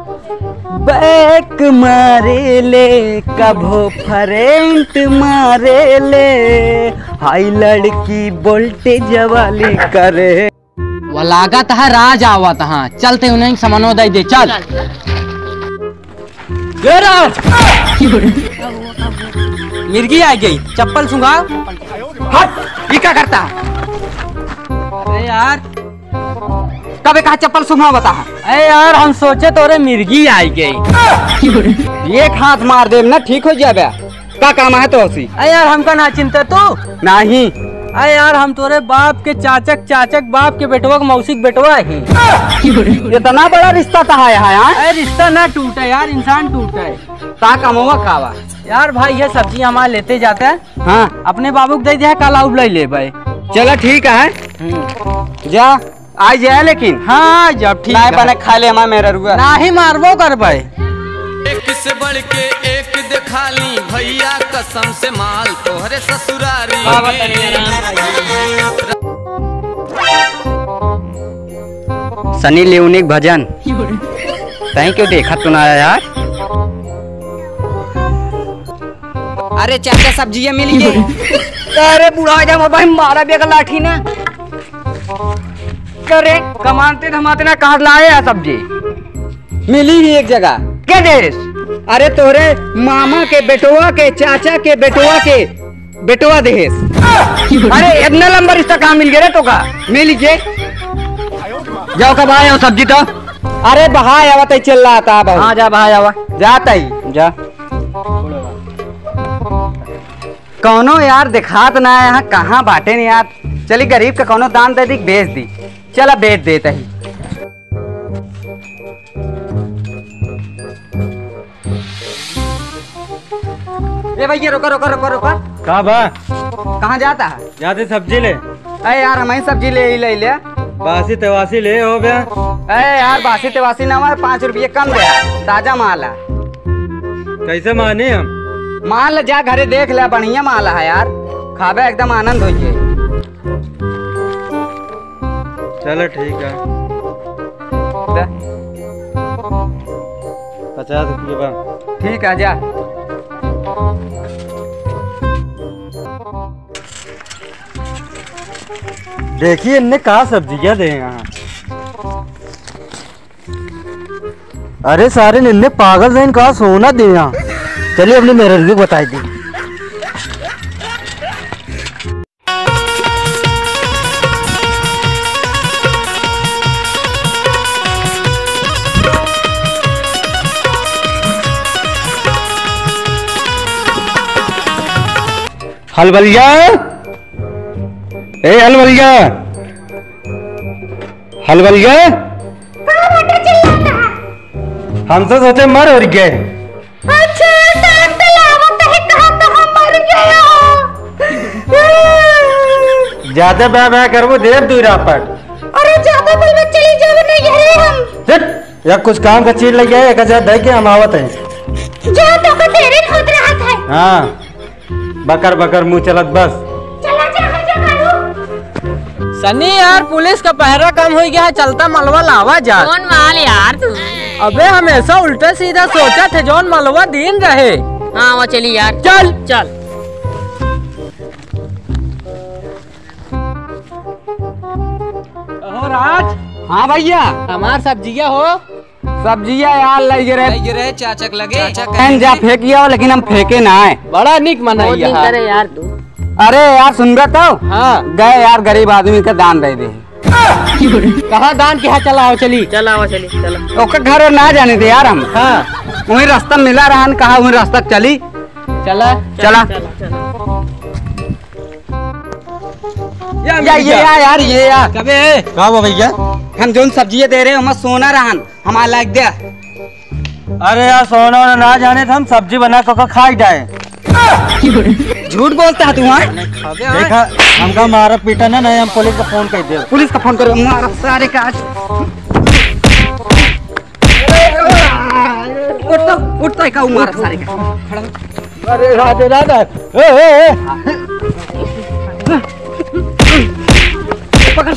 Back मारे ले कभो फ्रंट मारे ले, हाई लड़की वोल्टेज वाली करे। वो लागत है राज आवत हाँ, चलते उन्हें सामानो दे दे चल। मिर्गी आ गई, चप्पल सुंघा। हट, ये क्या करता है? अरे यार कभी कहा चप्पल सुंघा बता। अरे यार हम सोचे तोरे मिर्गी आई गई। एक हाथ मार दे ना ठीक हो जाए। क्या काम है तो उसी? अरे यार हमका ना चिंता तू नहीं। अरे यार हम तोरे बाप के चाचक बाप के बेटवा के मौसी के बेटवा ही। इतना बड़ा रिश्ता था यहाँ। अरे रिश्ता ना टूटे यार, इंसान टूटे। ता कमवा खावा यार भाई ये सब्जी हमारे लेते जाते हैं। हाँ अपने बाबू को दे दिया, कल आउट ले भाई। चलो ठीक है, जा आज जाए। लेकिन हाँ जब ठीक है बने खा ले हमारा मेरा रुआ ना ही मारबो कर भाई। एक से बढ़ के एक दिखा ली भैया कसम से माल तोहरे ससुरारी। सनी लियोनी भजन कहीं क्यों देखा तू ना यार? अरे चाचा सब्जी मिली है। अरे बुढ़ा जा भाई मारा भी अगर लाठी ने करे कमाते धमाते ना काट लाए है सब्जी। मिली ही एक जगह क्या देश? अरे तोरे मामा के बेटुआ के चाचा के बेटुआ के बेटुआ देश। अरे इतना लंबा रिश्ता कहाँ मिल गया तो का मिल लीजिए। जाओ कब आए सब्जी तो? अरे बहाय आवा तो चल रहा था। हाँ जा बहाय आवा जाता ही जा। कौनो यार दिखात ना है यहाँ कहाँ बाटे नहीं यार। चली गरीब का कौनो दान दे दी बेच दी। चला बेच देता ही। ए भैया रोका रोका रोका रोका। कहाँ बा? कहाँ जाता है? जाते सब्जी ले। अरे यार हमें सब्जी ले ले बासी तवासी ले हो गया। अरे यार बासी तेवासी ना हमारे 5 रुपये कम दे। ताजा माल है। कैसे माने हम? माल जा घरे देख ले, बढ़िया माल है यार। खावे एकदम आनंद हो जाए। चलो ठीक है। 50 रुपये बा। ठीक है जा। देखिए इनने कहा सब्जियां दे यहाँ। अरे सारे निन्ने पागल हैं, कहा सोना दे यहाँ। चलिए अपनी मेरे को बताई दी। हलवलिया ए हलवलिया हलवलिया। हम तो सोचे मर हो गए। अच्छा ज्यादा बह कर वो देर दूर पर। अरे ज्यादा बल में चली जाओ नहीं घरे हम। या कुछ काम का चीज लग गया 1000 दे के हम आवत है। जो तो को तेरे खुद रहा था। हाँ बकर बकर मुंह चलत बस। चला जा जा करू। सनी यार पुलिस का पहरा कम हो गया है, चलता मलवा लावा जा। कौन माल यार तू? अबे हमेशा उल्टा सीधा सोचा थे जौन मलवा दिन रहे। हाँ वो चली यार। चल चल। राज। हाँ भैया हमार सब्जियां हो। सब्जियां यार लगे रहे चाचक लगे। जा फेंकिया लेकिन हम फेंके ना है। बड़ा निक मनाई यार तू। अरे यार सुन रहा तो हाँ गए यार गरीब आदमी का दान दे दे। कहाँ दान के चला आओ चली चला चला। ओकर घर ना जाने थे यार हम। हाँ वही रास्ता मिला रहा कहा वही रास्ता चली। चला चला ये यार ये यार कबे कहा भैया हम जो सब्जियां दे रहे हैं हम सोना रहन हमारा लाग दे। अरे यार सोना ना जाने थे हम सब्जी बना कर खा जाए। झूठ बोलता है तू? देखा हमका मारा पीटा ना नहीं, हम पुलिस का फोन कर दे। पुलिस का फोन करो मारा सारे का। उठता है का मारा सारे का। अरे राधे राधा पकड़